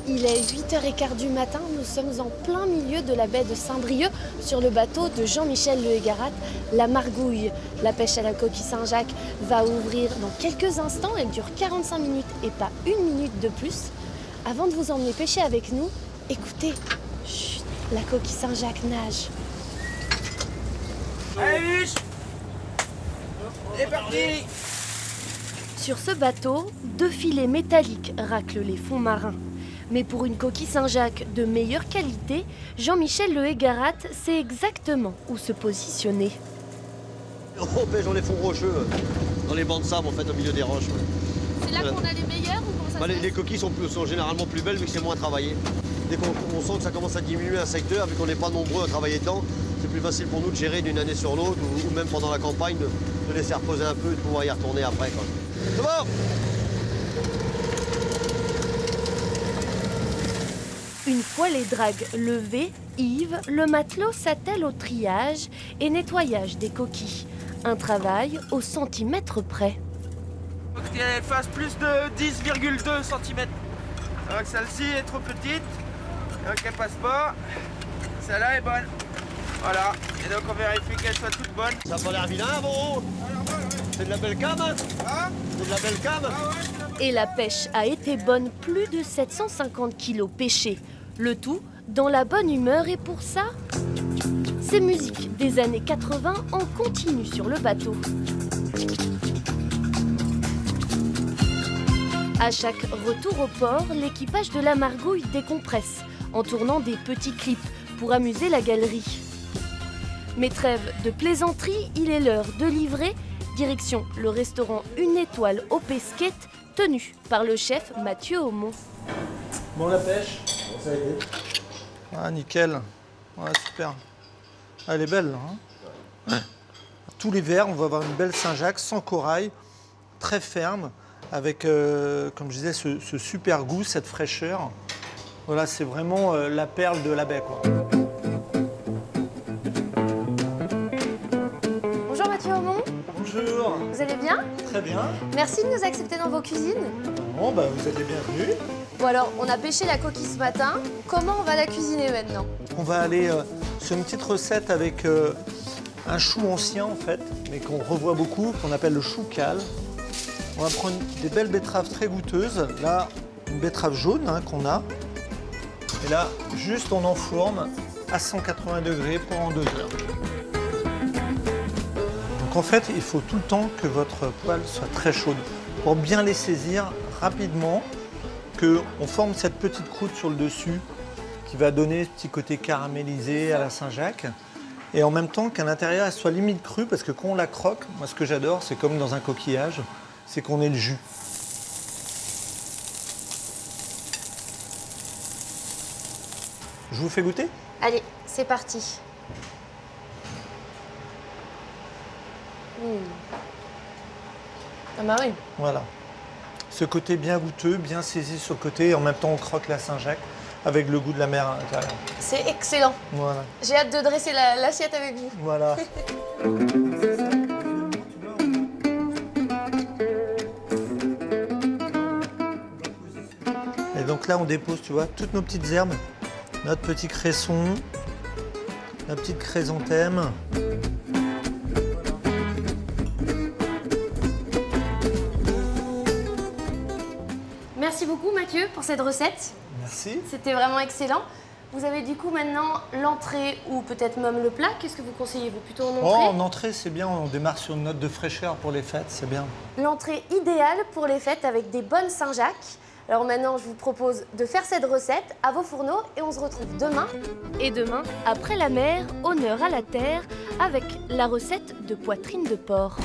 Il est 8h15 du matin, nous sommes en plein milieu de la baie de Saint-Brieuc sur le bateau de Jean-Michel Le Hégarate, la Margouille. La pêche à la coquille Saint-Jacques va ouvrir dans quelques instants, elle dure 45 minutes et pas une minute de plus. Avant de vous emmener pêcher avec nous, écoutez, chut, la coquille Saint-Jacques nage. Allez, biche! C'est parti! Sur ce bateau, 2 filets métalliques raclent les fonds marins. Mais pour une coquille Saint-Jacques de meilleure qualité, Jean-Michel Le Hégarate sait exactement où se positionner. On pêche dans les fonds rocheux, dans les bancs de sable en fait, au milieu des roches. C'est là qu'on a les meilleurs ou comment ça se passe ? Les coquilles sont généralement plus belles vu que c'est moins travaillé. Dès qu'on sent que ça commence à diminuer un secteur, vu qu'on n'est pas nombreux à travailler dedans, c'est plus facile pour nous de gérer d'une année sur l'autre ou même pendant la campagne de laisser reposer un peu et de pouvoir y retourner après. C'est bon! Une fois les dragues levées, Yves, le matelot, s'attelle au triage et nettoyage des coquilles. Un travail au centimètre près. Il faut qu'elle fasse plus de 10,2 cm. Donc celle-ci est trop petite, donc elle passe pas. Celle-là est bonne. Voilà, et donc on vérifie qu'elle soit toute bonne. Ça a pas l'air vilain, bon? C'est de la belle cam, hein? Ah, C'est de la belle cam? Et la pêche a été bonne, plus de 750 kilos pêchés. Le tout dans la bonne humeur et pour ça, ces musiques des années 80 en continu sur le bateau. À chaque retour au port, l'équipage de la Margouille décompresse en tournant des petits clips pour amuser la galerie. Mais trêve de plaisanterie, il est l'heure de livrer. Direction le restaurant Une Étoile aux Pesquettes, tenu par le chef Mathieu Aumont. Bon, la pêche, ça a été. Ah, nickel. Ouais, super. Ah, elle est belle, là. Hein, ouais. Tous les verres, on va avoir une belle Saint-Jacques sans corail, très ferme, avec, comme je disais, ce super goût, cette fraîcheur. Voilà, c'est vraiment la perle de la baie, quoi. Bonjour Mathieu Aumont. Bonjour. Vous allez bien? Très bien. Merci de nous accepter dans vos cuisines. Bon, bah, vous êtes les bienvenus. Bon alors, on a pêché la coquille ce matin. Comment on va la cuisiner maintenant? On va aller sur une petite recette avec un chou ancien, en fait, mais qu'on revoit beaucoup, qu'on appelle le chou cal. On va prendre des belles betteraves très goûteuses. Là, une betterave jaune hein, qu'on a. Et là, juste on enfourne à 180 degrés pendant 2 heures. Donc en fait, il faut tout le temps que votre poêle soit très chaude pour bien les saisir rapidement, qu'on forme cette petite croûte sur le dessus qui va donner ce petit côté caramélisé à la Saint-Jacques. Et en même temps qu'à l'intérieur, elle soit limite crue, parce que quand on la croque, moi ce que j'adore, c'est comme dans un coquillage, c'est qu'on ait le jus. Je vous fais goûter? Allez, c'est parti. Ah bah oui. Voilà. Ce côté bien goûteux, bien saisi sur le côté, et en même temps on croque la Saint-Jacques avec le goût de la mer à l'intérieur. C'est excellent. Voilà. J'ai hâte de dresser l'assiette avec vous. Voilà. Et donc là on dépose, tu vois, toutes nos petites herbes, notre petit cresson, la petite chrysanthème. Merci beaucoup Mathieu pour cette recette. Merci. C'était vraiment excellent. Vous avez du coup maintenant l'entrée ou peut-être même le plat. Qu'est-ce que vous conseillez? Vous plutôt en Oh, entrée? en entrée, c'est bien, on démarre sur une note de fraîcheur pour les fêtes, c'est bien. L'entrée idéale pour les fêtes avec des bonnes Saint-Jacques. Alors maintenant, je vous propose de faire cette recette à vos fourneaux et on se retrouve demain. Et demain, après la mer, honneur à la terre, avec la recette de poitrine de porc.